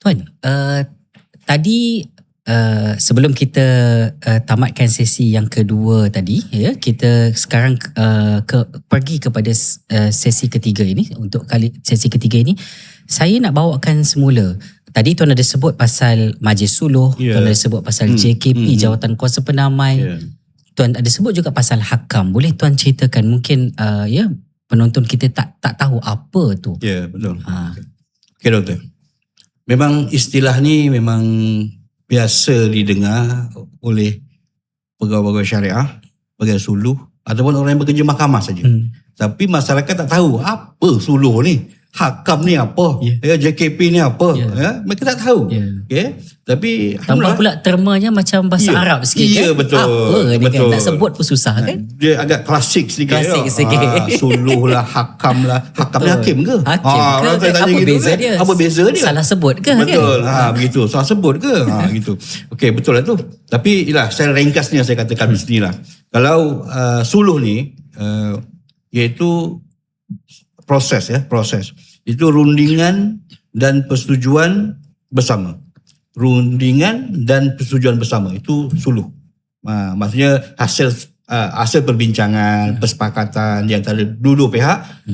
Tuan, tadi sebelum kita tamatkan sesi yang kedua tadi, ya, kita sekarang pergi kepada sesi ketiga ini. Untuk sesi ketiga ini, saya nak bawakan semula. Tadi tuan ada sebut pasal Majlis Suluh, tuan ada sebut pasal JKP, Jawatan Kuasa Pendamai. Tuan ada sebut juga pasal Hakam. Boleh tuan ceritakan, mungkin penonton kita tak tahu apa tu. Ya, betul. Okey, doktor. Memang istilah ni memang biasa didengar oleh pegawai-pegawai syariah, pegawai suluh ataupun orang yang bekerja mahkamah saja. Tapi masyarakat tak tahu apa suluh ni, hakam ni apa, JKP ni apa. Mereka tak tahu. Okay? Tapi tambah pula termanya macam bahasa Arab sikit kan? Betul. Apa ni kan? Nak sebut pun susah kan? Dia agak klasik sedikit. Suluh lah, hakam lah. Hakam ni hakim ke? Hakim ke? Apa beza dia? Apa beza dia? Salah sebut ke? Betul. Begitu. Salah sebut ke? Gitu. Okey, betul lah tu. Tapi ialah saya ringkasnya saya katakan di sini lah. Kalau suluh ni iaitu proses. Itu rundingan dan persetujuan bersama. Rundingan dan persetujuan bersama itu suluh. Maksudnya hasil perbincangan, persepakatan di antara dua pihak.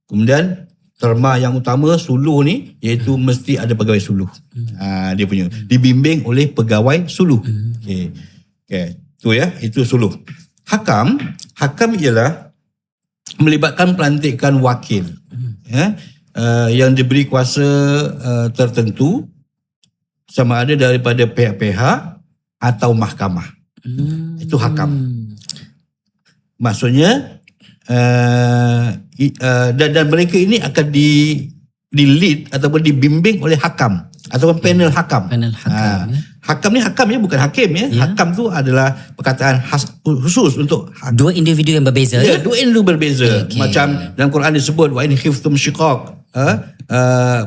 Kemudian terma yang utama suluh ni iaitu mesti ada pegawai suluh. Dia punya dibimbing oleh pegawai suluh. Okey. Tu ya, itu suluh. Hakam ialah melibatkan pelantikan wakil. Yang diberi kuasa tertentu sama ada daripada pihak-pihak atau mahkamah. Itu hakam. Maksudnya dan mereka ini akan di lead ataupun dibimbing oleh hakam ataupun panel hakam. Hakam ni bukan hakim ya. Hakam tu adalah perkataan khusus untuk dua individu yang berbeza. Dua individu berbeza. Macam dalam Quran disebut wa in khiftum shiqaq.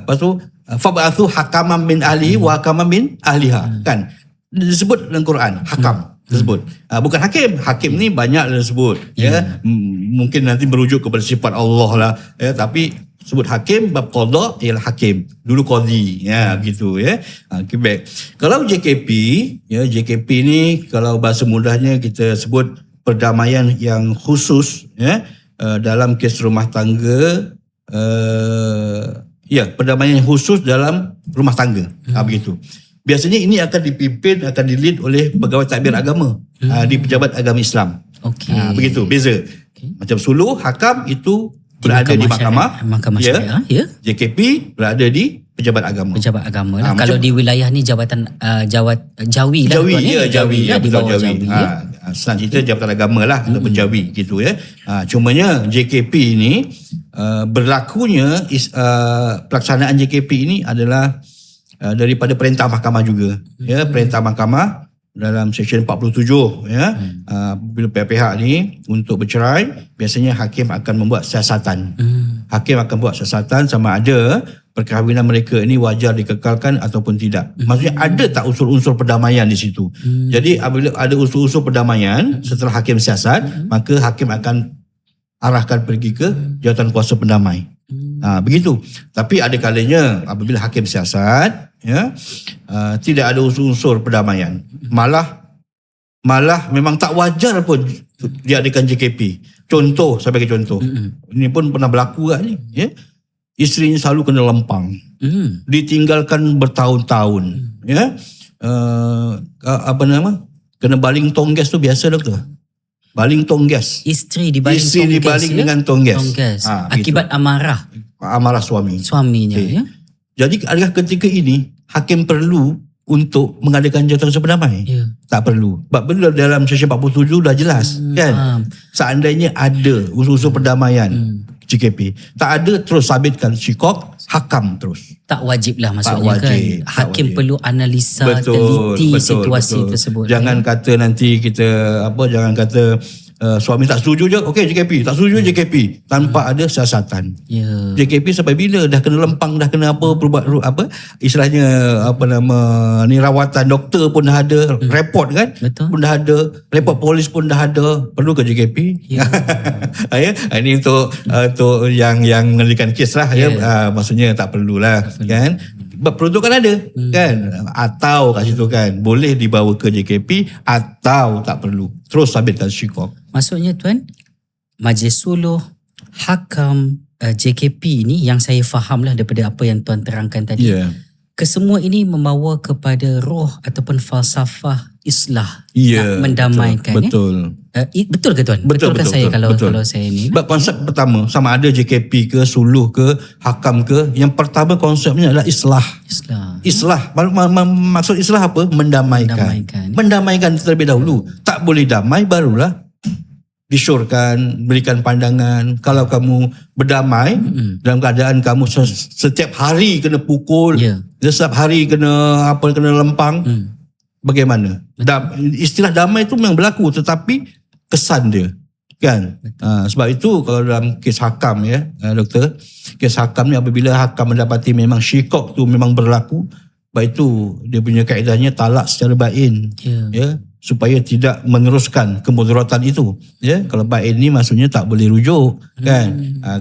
Lepas tu fab'athu hakaman min ahlihi wa hakaman min ahliha. Kan? Disebut dalam Quran hakam tersebut. Bukan hakim. Hakim ni banyak disebut. Mungkin nanti merujuk kepada sifat Allah lah. Tapi sebut hakim, bab qada ialah hakim. Dulu qadi. Begitu ya. Okay, baik. Kalau JKP ni kalau bahasa mudahnya kita sebut perdamaian yang khusus dalam kes rumah tangga. Perdamaian yang khusus dalam rumah tangga. Begitu. Biasanya ini akan dipimpin, akan di-lead oleh pegawai tadbir agama di Pejabat Agama Islam. Begitu, beza. Macam suluh, hakam itu berada di mahkamah syariah. JKP berada di Pejabat Agama. Pejabat agama lah. Kalau di wilayah ni Jawatan Jawi lah. Jawi. Di bawah Jawi. Senang cerita Jabatan Agama lah ataupun Jawi gitu ya. Cumanya JKP ni berlakunya pelaksanaan JKP ini adalah daripada perintah mahkamah juga. Perintah mahkamah dalam seksyen 47 bila pihak-pihak ni untuk bercerai, biasanya hakim akan membuat siasatan. Hakim akan buat siasatan sama ada perkahwinan mereka ini wajar dikekalkan ataupun tidak. Maksudnya ada tak unsur-unsur perdamaian di situ. Jadi apabila ada unsur-unsur perdamaian setelah hakim siasat, maka hakim akan arahkan pergi ke Jawatan Kuasa Pendamai. Begitu. Tapi ada kalanya apabila hakim siasat tidak ada unsur-unsur perdamaian. Malah memang tak wajar pun diadakan JKP. Contoh, saya bagi contoh. Ini pun pernah berlaku kat ni. Isterinya selalu kena lempang. Ditinggalkan bertahun-tahun. Kena baling tong gas tu biasa doktor. Baling tong gas. Isteri dibaling dengan tong gas. Akibat amarah. Amarah suaminya. Jadi adakah ketika ini hakim perlu untuk mengadakan Jawatan Kuasa Pendamai? Tak perlu. Sebab benda dalam seksyen 47 dah jelas kan. Seandainya ada unsur-unsur perdamaian JKP, tak ada terus sabitkan syikok, hakam terus. Tak wajib lah maksudnya kan. Hakim perlu analisa teliti situasi tersebut. Jangan kata nanti kita jangan kata suami tak setuju je, okey JKP, tak setuju JKP tanpa ada siasatan. JKP sampai bila dah kena lempang, dah kena istilahnya ni rawatan doktor pun dah ada, report kan? Betul. Pun dah ada, report polis pun dah ada. Perlu ke JKP? Ini untuk yang mengendalikan kes lah maksudnya tak perlulah kan. Sebab peruntukan ada kan, atau kat situ kan boleh dibawa ke JKP atau tak perlu. Terus sabitkan syikok. Maksudnya tuan, Majlis Suluh, Hakam, JKP ni yang saya faham lah daripada apa yang tuan terangkan tadi. Kesemua ini membawa kepada roh ataupun falsafah islah, nak mendamaikan. Betul. Betul ke tuan? Betul saya kalau saya ni? Sebab konsep pertama, sama ada JKP ke, Suluh ke, Hakam ke, yang pertama konsepnya adalah islah. Islah. Maksud islah apa? Mendamaikan terlebih dahulu. Tak boleh damai barulah disyorkan, berikan pandangan. Kalau kamu berdamai dalam keadaan kamu setiap hari kena pukul, setiap hari kena lempang, bagaimana? Istilah damai itu memang berlaku, tetapi kesan dia kan. Sebab itu kalau dalam kes Hakam doktor, kes Hakam ni apabila Hakam mendapati memang syikok tu memang berlaku, sebab itu dia punya kaedahnya talak secara bain, supaya tidak meneruskan kemudaratan itu. Kalau bain ni maksudnya tak boleh rujuk kan.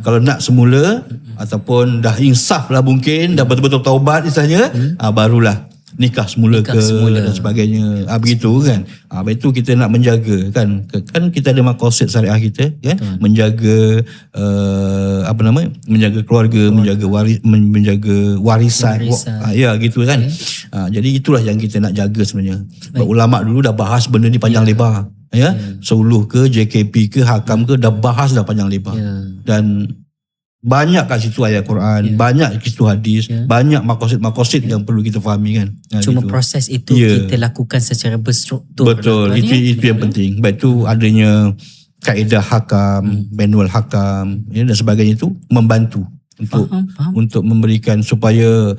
Kalau nak semula ataupun dah insaf lah, mungkin dah betul-betul taubat istilahnya, barulah nikah semula dan sebagainya. Begitu kan. Itu kita nak menjaga kan. Kan kita ada maqasid syariah kita kan, menjaga menjaga keluarga, menjaga warisan. Gitu kan. Jadi itulah yang kita nak jaga sebenarnya. Sebab ulama dulu dah bahas benda ni panjang lebar. Suluh ke, JKP ke, Hakam ke, dah bahas dah panjang lebar. Dan banyak kat situ ayat Quran, banyak kat situ hadis, banyak maqasid yang perlu kita fahami kan. Cuma gitu. Proses itu kita lakukan secara berstruktur. Betul, itu yang penting. Sebab itu adanya kaedah Hakam, manual Hakam dan sebagainya itu membantu untuk memberikan supaya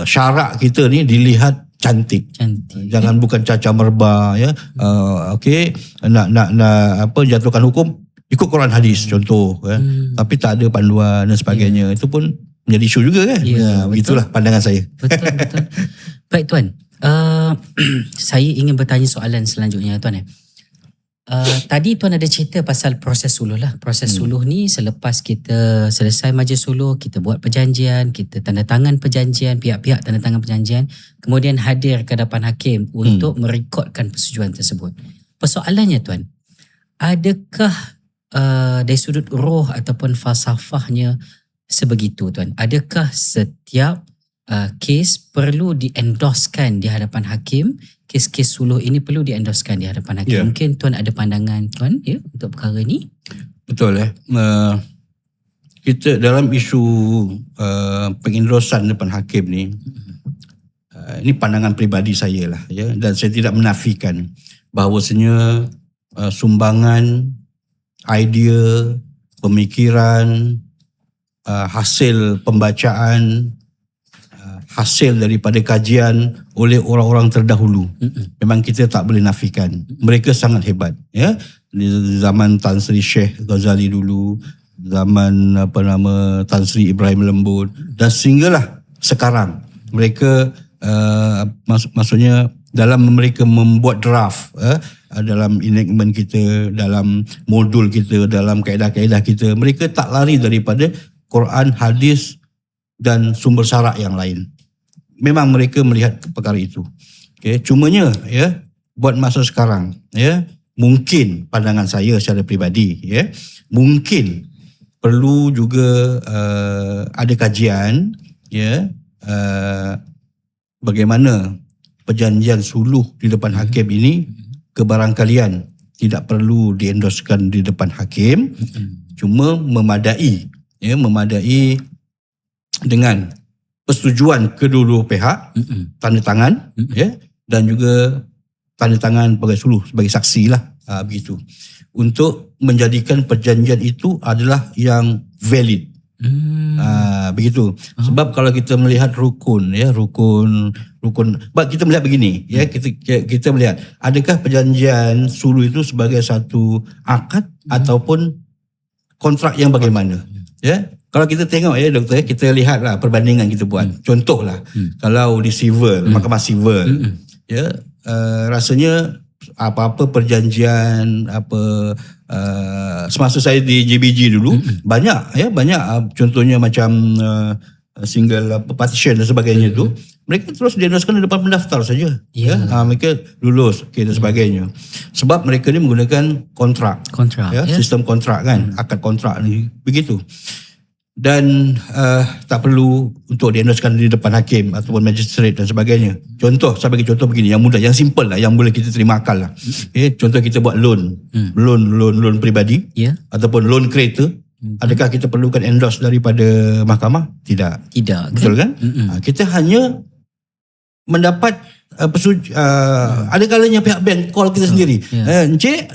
syarak kita ni dilihat cantik. Jangan bukan caca merba nak jatuhkan hukum ikut Quran hadis contoh tapi tak ada panduan dan sebagainya. Itu pun menjadi isu juga kan. Begitulah pandangan saya. Betul. Baik tuan, saya ingin bertanya soalan selanjutnya tuan. Tadi tuan ada cerita pasal proses suluh lah. Proses suluh ni selepas kita selesai majlis suluh, kita buat perjanjian, kita tanda tangan perjanjian, pihak-pihak tanda tangan perjanjian, kemudian hadir ke hadapan hakim untuk merekodkan persetujuan tersebut. Persoalannya tuan, adakah dari sudut roh ataupun falsafahnya sebegitu tuan? Adakah setiap kes perlu diendoskan di hadapan hakim? Kes-kes suluh ini perlu diendoskan di hadapan hakim. Mungkin tuan ada pandangan tuan untuk perkara ini? Betul kita dalam isu pengendosan depan hakim ni, ini pandangan peribadi saya lah dan saya tidak menafikan bahawasanya sumbangan idea, pemikiran, hasil pembacaan, hasil daripada kajian oleh orang-orang terdahulu. Memang kita tak boleh nafikan. Mereka sangat hebat. Di zaman Tan Sri Syekh Ghazali dulu, zaman Tan Sri Ibrahim Lembut, dan sehinggalah sekarang. Mereka maksudnya dalam mereka membuat draft dalam enactment kita, dalam modul kita, dalam kaedah-kaedah kita, mereka tak lari daripada Quran, hadis dan sumber syarak yang lain. Memang mereka melihat perkara itu. Cumanya buat masa sekarang mungkin pandangan saya secara peribadi mungkin perlu juga ada kajian bagaimana perjanjian suluh di depan hakim ini kebarangkalian tidak perlu diendoskan di depan hakim, cuma memadai dengan persetujuan kedua-dua pihak, tanda tangan dan juga tanda tangan sebagai suluh, sebagai saksi lah, begitu, untuk menjadikan perjanjian itu adalah yang valid. Begitu. Sebab kalau kita melihat rukun, kita melihat begini, kita melihat adakah perjanjian suluh itu sebagai satu akad ataupun kontrak yang bagaimana? Kalau kita tengok doktor, kita lihatlah perbandingan kita buat. Contohlah, kalau di civil, mahkamah civil, rasanya apa-apa perjanjian semasa saya di JBG dulu banyak contohnya macam single partition dan sebagainya tu, mereka terus diendoskan di depan pendaftar saja. Mereka lulus dan sebagainya. Sebab mereka ni menggunakan kontrak. Sistem kontrak kan, akad kontrak ni begitu. Dan tak perlu untuk diendoskan di depan hakim ataupun magistrate dan sebagainya. Saya bagi contoh begini, yang mudah, yang simple lah, yang boleh kita terima akal lah. Contoh kita buat loan peribadi ataupun loan kereta. Adakah kita perlukan endorse daripada mahkamah? Tidak. Betul kan? Kita hanya mendapat ada kalanya pihak bank call kita sendiri.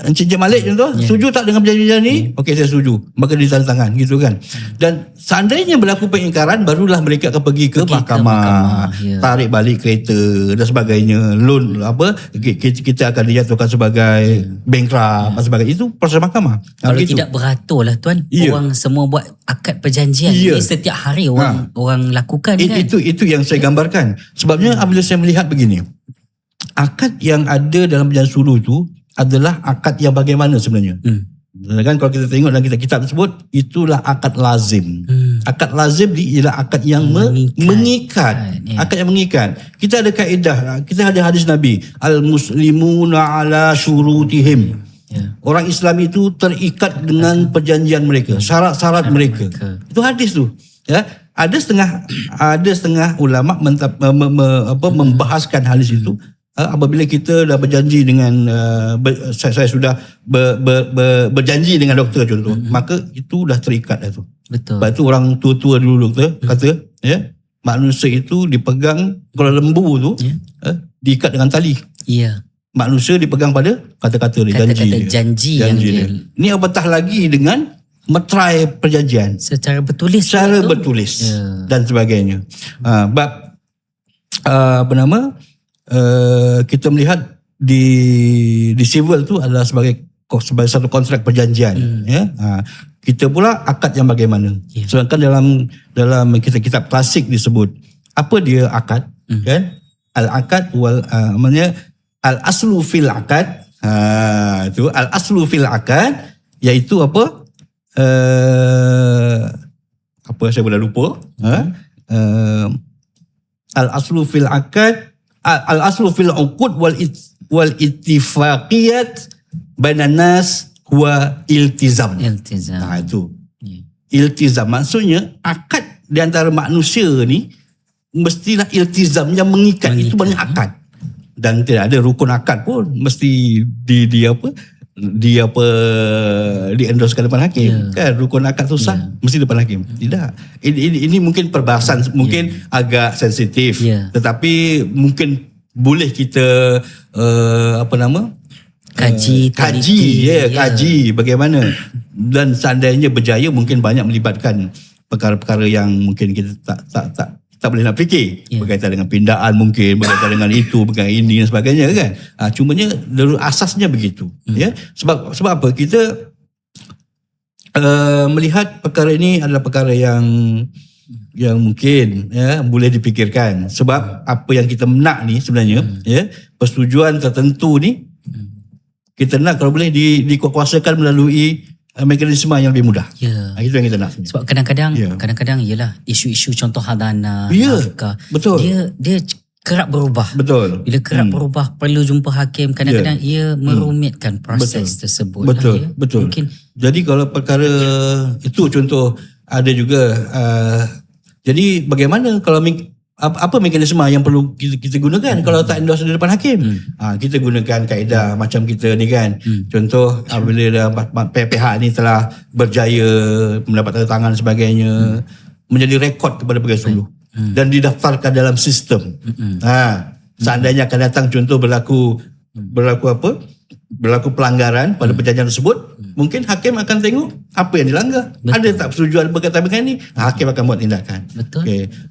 Encik Malik contoh, setuju tak dengan perjanjian ni? Okey, saya setuju. Maka ditandatangan gitu kan. Dan seandainya berlaku pengingkaran, barulah mereka akan pergi ke mahkamah. Tarik balik kereta dan sebagainya. Loan kita akan dijatuhkan sebagai bankrupt dan sebagainya. Itu proses mahkamah. Kalau tidak beratur lah tuan, orang semua buat akad perjanjian ni setiap hari orang lakukan kan. Itu yang saya gambarkan. Sebabnya apabila saya melihat begini, akad yang ada dalam perjanjian suluh itu adalah akad yang bagaimana sebenarnya? Kan kalau kita tengok dalam kitab tersebut, itulah akad lazim. Akad lazim ialah akad yang mengikat. Akad yang mengikat. Kita ada kaedah, kita ada hadis Nabi, al-muslimuna ala syurutihim. Orang Islam itu terikat dengan perjanjian mereka, syarat-syarat mereka. Itu hadis tu. Ada setengah ulama membahaskan hadis itu. Apabila kita dah berjanji dengan saya sudah berjanji dengan doktor contoh, maka itu dah terikat dah tu. Betul. Sebab tu orang tua-tua dulu doktor kata, manusia itu dipegang, kalau lembu tu diikat dengan tali. Manusia dipegang pada kata-kata dia, janji dia. Ni apatah lagi dengan meterai perjanjian secara bertulis dan sebagainya. Kita melihat di civil tu adalah sebagai satu kontrak perjanjian. Kita pula akad yang bagaimana. Sedangkan dalam kitab klasik disebut apa dia akad, kan? Al-akad maknanya al-aslu fil akad. Itu al-aslu fil akad iaitu apa? Apa saya dah lupa. Al-aslu fil akad, al-aslu fil uqud wal ittifaqiyat bainan nas huwa iltizam. Itu. Iltizam maksudnya akad di antara manusia ni mestilah iltizam yang mengikat. Itu banyak akad. Dan tidak ada rukun akad pun mesti diendoskan depan hakim. Kan rukun akad tu sah mesti depan hakim. Tidak. Ini mungkin perbahasan mungkin agak sensitif. Tetapi mungkin boleh kita kaji bagaimana. Dan seandainya berjaya mungkin banyak melibatkan perkara-perkara yang mungkin kita tak boleh nak fikir, berkaitan dengan pindaan mungkin, berkaitan dengan itu, berkaitan ini dan sebagainya kan. Cumanya asasnya begitu. Sebab apa kita melihat perkara ini adalah perkara yang mungkin boleh dipikirkan. Sebab apa yang kita nak ni sebenarnya persetujuan tertentu ni kita nak kalau boleh dikuatkuasakan melalui mekanisme yang lebih mudah. Itu yang kita nak. Sebab kadang-kadang ialah isu-isu contoh hadana, nafkah. Betul. Dia kerap berubah. Betul. Bila kerap berubah perlu jumpa hakim, kadang-kadang ia merumitkan proses tersebut. Betul. Mungkin. Jadi kalau perkara itu contoh ada juga jadi bagaimana kalau apa mekanisme yang perlu kita gunakan kalau tak endorse di depan hakim? Kita gunakan kaedah macam kita ni kan. Contoh apabila pihak ni telah berjaya mendapat tanda tangan sebagainya, menjadi rekod kepada pegawai suluh dan didaftarkan dalam sistem. Seandainya akan datang contoh berlaku pelanggaran pada perjanjian tersebut, mungkin hakim akan tengok apa yang dilanggar. Ada tak persetujuan berkaitan dengan ini? Hakim akan buat tindakan.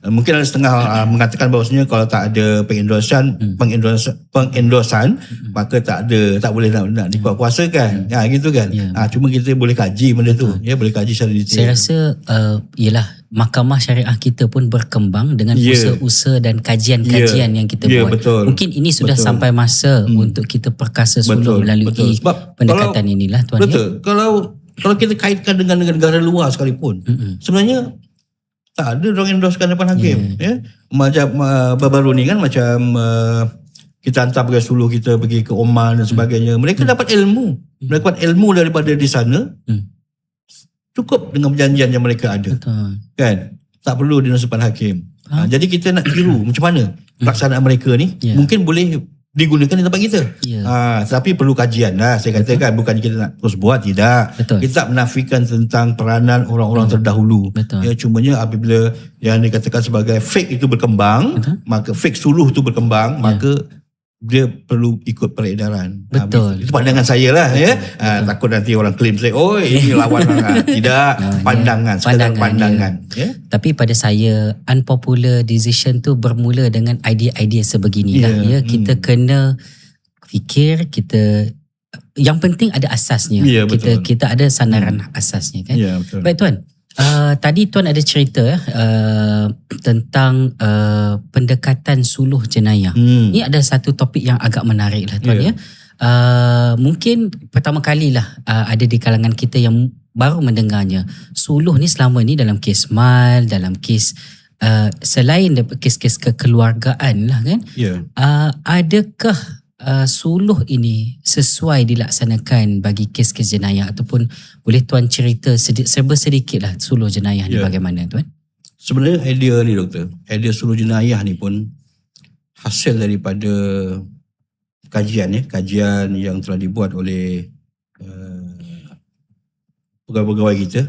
Mungkin ada setengah mengatakan bahawasanya kalau tak ada pengendosan, maka tak boleh nak dikuatkuasakan. Gitu kan. Cuma kita boleh kaji benda tu. Boleh kaji secara detail. Saya rasa ialah mahkamah syariah kita pun berkembang dengan usaha-usaha dan kajian-kajian yang kita buat. Betul. Mungkin ini sudah sampai masa untuk kita perkasa suluh melalui pendekatan inilah tuan. Betul. Kalau kita kaitkan dengan negara luar sekalipun, sebenarnya Tak ada orang endorsekan depan hakim. Ya. Macam baru-baru ni kan macam kita hantar pegawai suluh kita pergi ke Oman dan sebagainya. Mereka dapat ilmu. Mereka dapat ilmu daripada di sana. Cukup dengan perjanjian yang mereka ada. Betul. Kan? Tak perlu di depan hakim. Jadi kita nak tiru macam mana pelaksanaan mereka ni. Mungkin boleh digunakan di tempat kita. Tapi perlu kajian lah. Saya katakan bukan kita nak terus buat, tidak. Betul. Kita tak menafikan tentang peranan orang-orang terdahulu. Betul. Ya, cumanya apabila yang dikatakan sebagai fake itu berkembang, maka fake suluh itu berkembang, maka dia perlu ikut peredaran. Betul. Itu pandangan saya lah. Ya. Takut nanti orang claim saya, oh ini lawan. Tidak. Pandangan. Sekadar pandangan. Ya. Tapi pada saya, unpopular decision tu bermula dengan idea-idea sebegini lah. Ya. Kita kena fikir, yang penting ada asasnya. Kita ada sandaran asasnya kan. Ya, betul. Baik Tuan. Tadi Tuan ada cerita tentang pendekatan suluh jenayah. Ini ada satu topik yang agak menarik lah Tuan ya. Mungkin pertama kalilah ada di kalangan kita yang baru mendengarnya. Suluh ni selama ni dalam kes mal, dalam kes selain kes-kes kekeluargaan lah kan. Adakah suluh ini sesuai dilaksanakan bagi kes-kes jenayah, ataupun boleh Tuan cerita serba sedikit lah suluh jenayah ni bagaimana Tuan? Sebenarnya idea ni doktor, idea suluh jenayah ni pun hasil daripada kajian yang telah dibuat oleh pegawai-pegawai kita,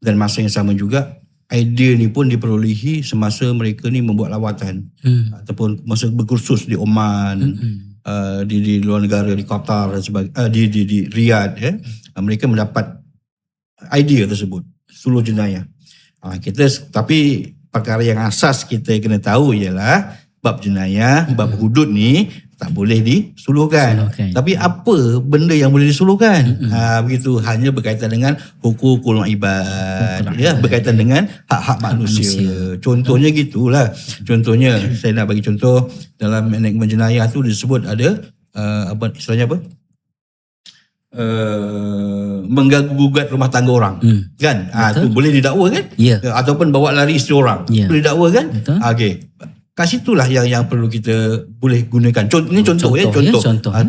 dan masa yang sama juga idea ni pun diperolehi semasa mereka ni membuat lawatan ataupun masa berkursus di Oman, di luar negara, di Qatar dan sebagainya, di Riyadh ya. Mereka mendapat idea tersebut, suluh jenayah. Tapi perkara yang asas kita kena tahu ialah bab jenayah, bab hudud ni tak boleh disuluhkan. Tapi apa benda yang boleh disuluhkan? Begitu, hanya berkaitan dengan hukukul ibad, ya, berkaitan dengan hak-hak manusia. Contohnya gitulah. Contohnya saya nak bagi contoh dalam enakmen jenayah tu disebut ada istilahnya apa? Mengganggu-gugat rumah tangga orang. Kan? Tu boleh didakwa kan? Ataupun bawa lari isteri orang. Boleh didakwa kan? Okey. Kat situlah yang perlu kita boleh gunakan. Ini contoh.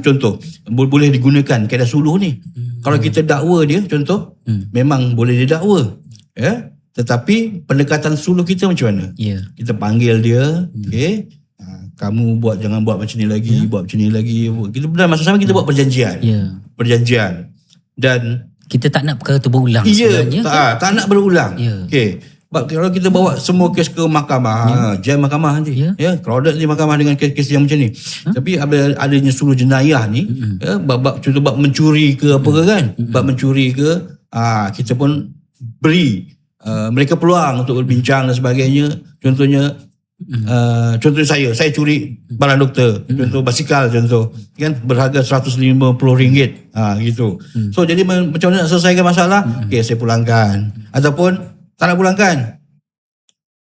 Contoh. Boleh digunakan kaedah suluh ni. Kalau kita dakwa dia, contoh, memang boleh didakwa. Ya? Tetapi pendekatan suluh kita macam mana? Kita panggil dia, okey. Kamu jangan buat macam ni lagi, buat macam ni lagi. Kita dalam masa sama kita buat perjanjian. Perjanjian. Dan kita tak nak perkara tu berulang sebenarnya. Tak nak berulang. Okey. Kalau kita bawa semua kes ke mahkamah, jam mahkamah nanti. Crowded di mahkamah dengan kes-kes yang macam ni. Tapi adanya suluh jenayah ni, contoh bab mencuri ke apa ke kan? Bab mencuri ke, kita pun beri mereka peluang untuk berbincang dan sebagainya. Contohnya saya curi barang doktor, contoh basikal contoh kan, berharga RM150 gitu. So jadi macam mana nak selesaikan masalah? Okay, saya pulangkan, ataupun tak nak pulangkan,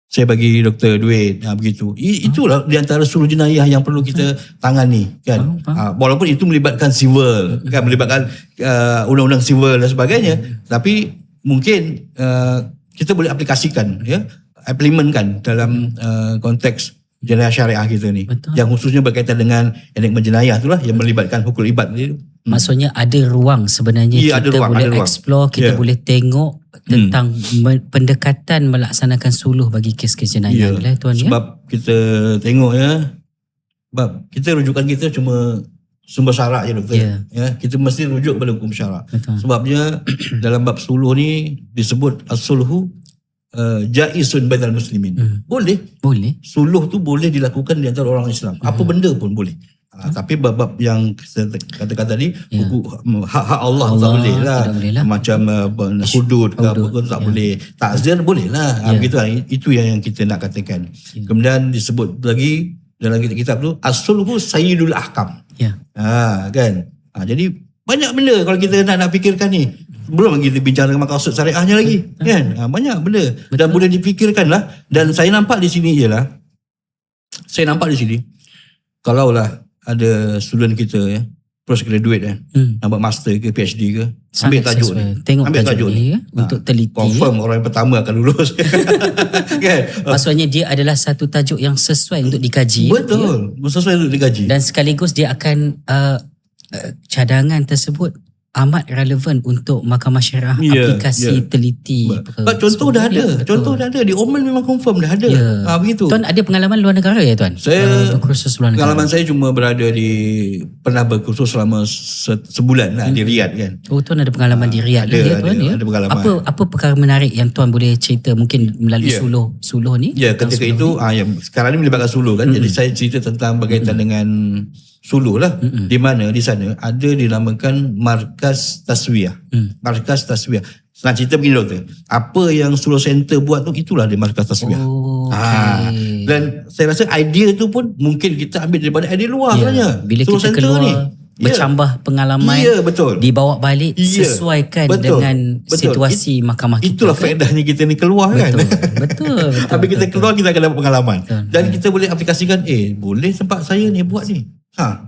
saya bagi doktor duit, begitu. Itulah di antara suluh jenayah yang perlu kita tangani kan. Walaupun itu melibatkan civil kan, melibatkan undang-undang civil dan sebagainya, tapi mungkin kita boleh aplikasikan, implementkan dalam konteks jenayah syariah kita ni. Yang khususnya berkaitan dengan enakmen jenayah itulah yang melibatkan hukul ibad ni. Maksudnya ada ruang sebenarnya, kita boleh explore, kita boleh tengok tentang pendekatan melaksanakan suluh bagi kes-kes jenayah lah Tuan. Sebab kita tengok sebab kita rujukan kita cuma sumber syarak je doktor. Kita mesti rujuk pada hukum syarak. Sebabnya dalam bab suluh ni disebut as-sulhu jaisun bainal muslimin. Boleh. Suluh tu boleh dilakukan di antara orang Islam. Apa benda pun boleh. Tapi bab-bab yang kata-kata tadi, hak Allah tak boleh lah. Macam hudud ke apa pun tak boleh. Takzir boleh lah. Begitu lah. Itu yang kita nak katakan. Kemudian disebut lagi dalam kitab tu, as-sulhu sayyidul ahkam. Kan? Jadi banyak benda kalau kita nak fikirkan ni. Belum lagi kita bincang dengan maksud syariahnya lagi. Kan? Banyak benda. Dan boleh dipikirkan lah. Dan saya nampak di sini ialah, kalaulah ada student kita postgraduate kan, nak buat master ke PhD ke, ambil Sangat tajuk sesuai. ni. Tengok ambil tajuk ni ya, untuk teliti. Confirm orang yang pertama akan lulus. Kan? Maksudnya dia adalah satu tajuk yang sesuai untuk dikaji. Betul. Sesuai untuk digaji. Dan sekaligus dia akan cadangan tersebut amat relevan untuk mahkamah syariah aplikasi teliti. Contoh dah ada. Contoh dah ada. Di Oman memang confirm dah ada. Begitu. Tuan ada pengalaman luar negara ya tuan? Saya berkursus luar negara. Pengalaman saya cuma pernah berkursus selama sebulan lah di Riyadh kan. Oh, tuan ada pengalaman di Riyadh ya tuan ya? Ada pengalaman. Apa perkara menarik yang tuan boleh cerita mungkin melalui suluh ni? Ya, ketika itu sekarang ni melibatkan suluh kan. Jadi saya cerita tentang berkaitan dengan suluh lah. Di mana di sana ada dinamakan markas taswiyah. Markas taswiyah. Senang cerita begini doktor. Apa yang Suluh Center buat tu itulah di markas taswiyah. Okay. Dan saya rasa idea tu pun mungkin kita ambil daripada idea luar sebenarnya. Bila Suluh kita Center keluar ni bercambah pengalaman, betul. dibawa balik sesuaikan dengan situasi mahkamah kita. Itulah faedahnya kita ni keluar kan. Betul. Habis kita keluar kita akan dapat pengalaman. Dan kita boleh aplikasikan boleh tempat saya ni buat ni.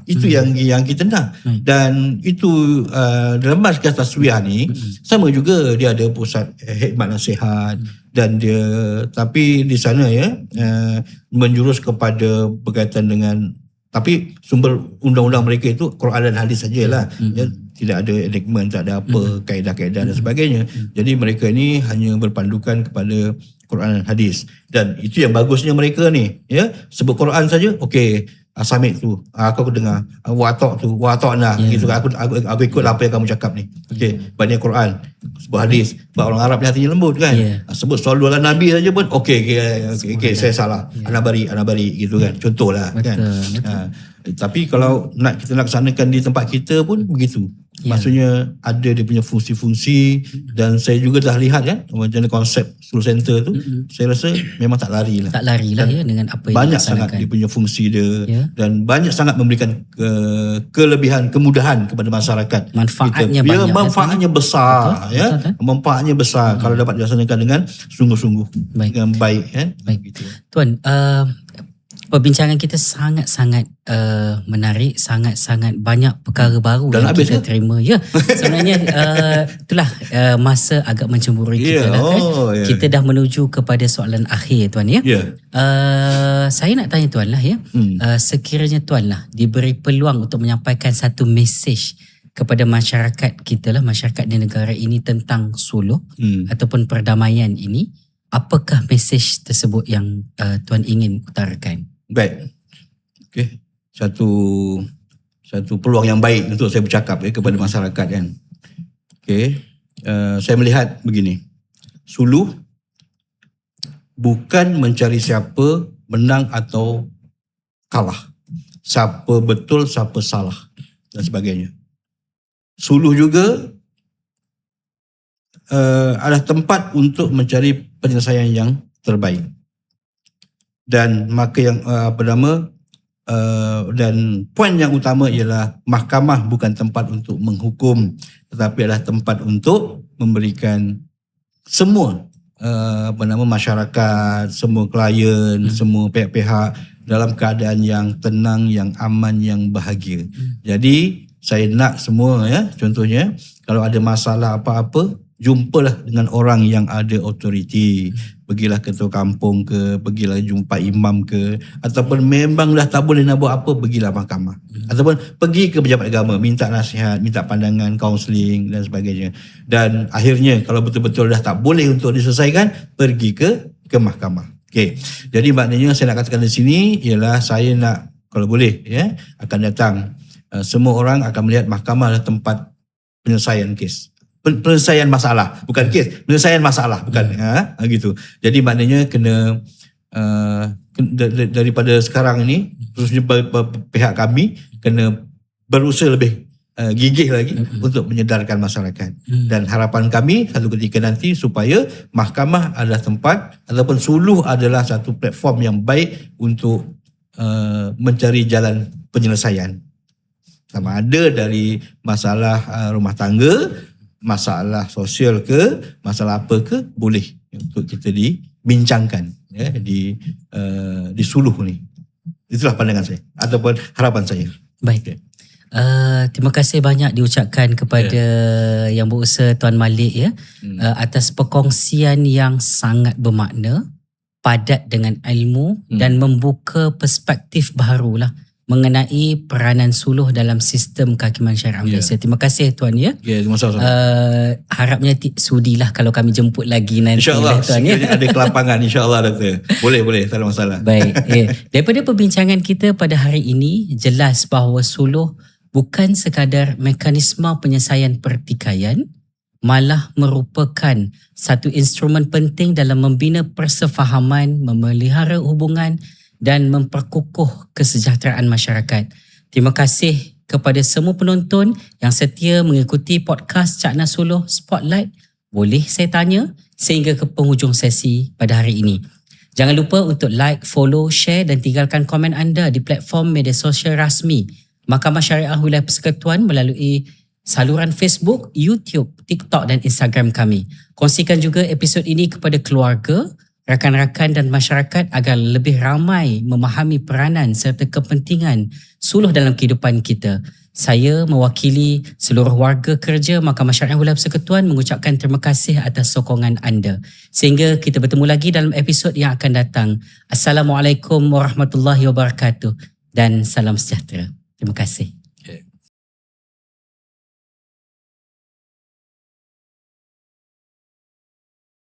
Itu yang kita nak. Dan itu dalam markas taswiyah ni sama juga dia ada pusat hikmat nasihat dan dia tapi di sana menjurus kepada berkaitan dengan tapi sumber undang-undang mereka itu Quran dan hadis sajalah. Tidak ada enactment, tak ada apa kaedah-kaedah dan sebagainya. Jadi mereka ni hanya berpandukan kepada Quran dan hadis. Dan itu yang bagusnya mereka ni, sebut Quran saja, okey, Samit tu, aku dengar, watok gitu. Aku ikut apa yang kamu cakap ni. Okey, banyak Quran, sebut hadis, sebab orang Arab ni hatinya lembut kan. Sebut salawat ala Nabi saja pun okey, saya salah. Ana bari gitu kan. Contohlah kan. Tapi kalau kita laksanakan di tempat kita pun begitu. Maksudnya ada dia punya fungsi-fungsi dan saya juga dah lihat macam mana konsep Suluh Center tu. Saya rasa memang tak lari lah dengan apa yang banyak sangat dia punya fungsi dia dan banyak sangat memberikan kelebihan, kemudahan kepada masyarakat. Manfaatnya banyak. Manfaatnya besar. Manfaatnya besar kalau dapat dilaksanakan dengan sungguh-sungguh, dengan baik kan. Baik. Tuan, perbincangan kita sangat-sangat menarik, sangat-sangat banyak perkara baru yang kita terima. Sebenarnya itulah masa agak mencemburui kita lah kan. Kita dah menuju kepada soalan akhir tuan ya. Saya nak tanya tuan lah sekiranya tuan lah diberi peluang untuk menyampaikan satu mesej kepada masyarakat kita lah, masyarakat di negara ini tentang suluh ataupun perdamaian ini, apakah mesej tersebut yang tuan ingin utarakan? Baik. Okey. Satu peluang yang baik untuk saya bercakap kepada masyarakat kan. Okey. Saya melihat begini. Suluh bukan mencari siapa menang atau kalah. Siapa betul, siapa salah dan sebagainya. Suluh juga adalah tempat untuk mencari penyelesaian yang terbaik. Dan maka yang dan poin yang utama ialah mahkamah bukan tempat untuk menghukum, tetapi adalah tempat untuk memberikan semua masyarakat, semua klien, semua pihak-pihak dalam keadaan yang tenang, yang aman, yang bahagia. Jadi saya nak semua contohnya kalau ada masalah apa-apa, jumpalah dengan orang yang ada autoriti. Pergilah ketua kampung ke, pergilah jumpa imam ke, ataupun memang dah tak boleh nak buat apa, pergilah mahkamah. Ataupun pergi ke pejabat agama, minta nasihat, minta pandangan, kaunseling dan sebagainya. Dan akhirnya kalau betul-betul dah tak boleh untuk diselesaikan, pergi ke mahkamah. Okey. Jadi maknanya saya nak katakan di sini ialah saya nak kalau boleh akan datang semua orang akan melihat mahkamah adalah tempat penyelesaian kes. Penyelesaian masalah, bukan kes, penyelesaian masalah, bukan gitu. Jadi maknanya kena daripada sekarang ini khususnya pihak kami kena berusaha lebih gigih lagi untuk menyedarkan masyarakat. Dan harapan kami satu ketika nanti supaya mahkamah adalah tempat ataupun suluh adalah satu platform yang baik untuk mencari jalan penyelesaian. Sama ada dari masalah rumah tangga, masalah sosial ke, masalah apa ke, boleh untuk kita dibincangkan di suluh ni. Itulah pandangan saya ataupun harapan saya. Baik. Terima kasih banyak diucapkan kepada Yang Berusaha Tuan Malik ya, atas perkongsian yang sangat bermakna, padat dengan ilmu dan membuka perspektif barulah mengenai peranan suluh dalam sistem kehakiman syariah Malaysia. Terima kasih Tuan ya. Ya, sama-sama. Harapnya sudilah kalau kami jemput lagi nanti. InsyaAllah, Tuan ya. ada kelapangan insyaAllah Doktor. Boleh, tak ada masalah. Baik. Daripada perbincangan kita pada hari ini, jelas bahawa suluh bukan sekadar mekanisme penyelesaian pertikaian, malah merupakan satu instrumen penting dalam membina persefahaman, memelihara hubungan dan memperkukuh kesejahteraan masyarakat. Terima kasih kepada semua penonton yang setia mengikuti podcast Cakna Suluh Spotlight. Boleh saya tanya sehingga ke penghujung sesi pada hari ini. Jangan lupa untuk like, follow, share dan tinggalkan komen anda di platform media sosial rasmi Mahkamah Syariah Wilayah Persekutuan melalui saluran Facebook, YouTube, TikTok dan Instagram kami. Kongsikan juga episod ini kepada keluarga, rakan-rakan dan masyarakat agar lebih ramai memahami peranan serta kepentingan suluh dalam kehidupan kita. Saya mewakili seluruh warga kerja Mahkamah Syariah Wilayah Persekutuan mengucapkan terima kasih atas sokongan anda. Sehingga kita bertemu lagi dalam episod yang akan datang. Assalamualaikum warahmatullahi wabarakatuh dan salam sejahtera. Terima kasih.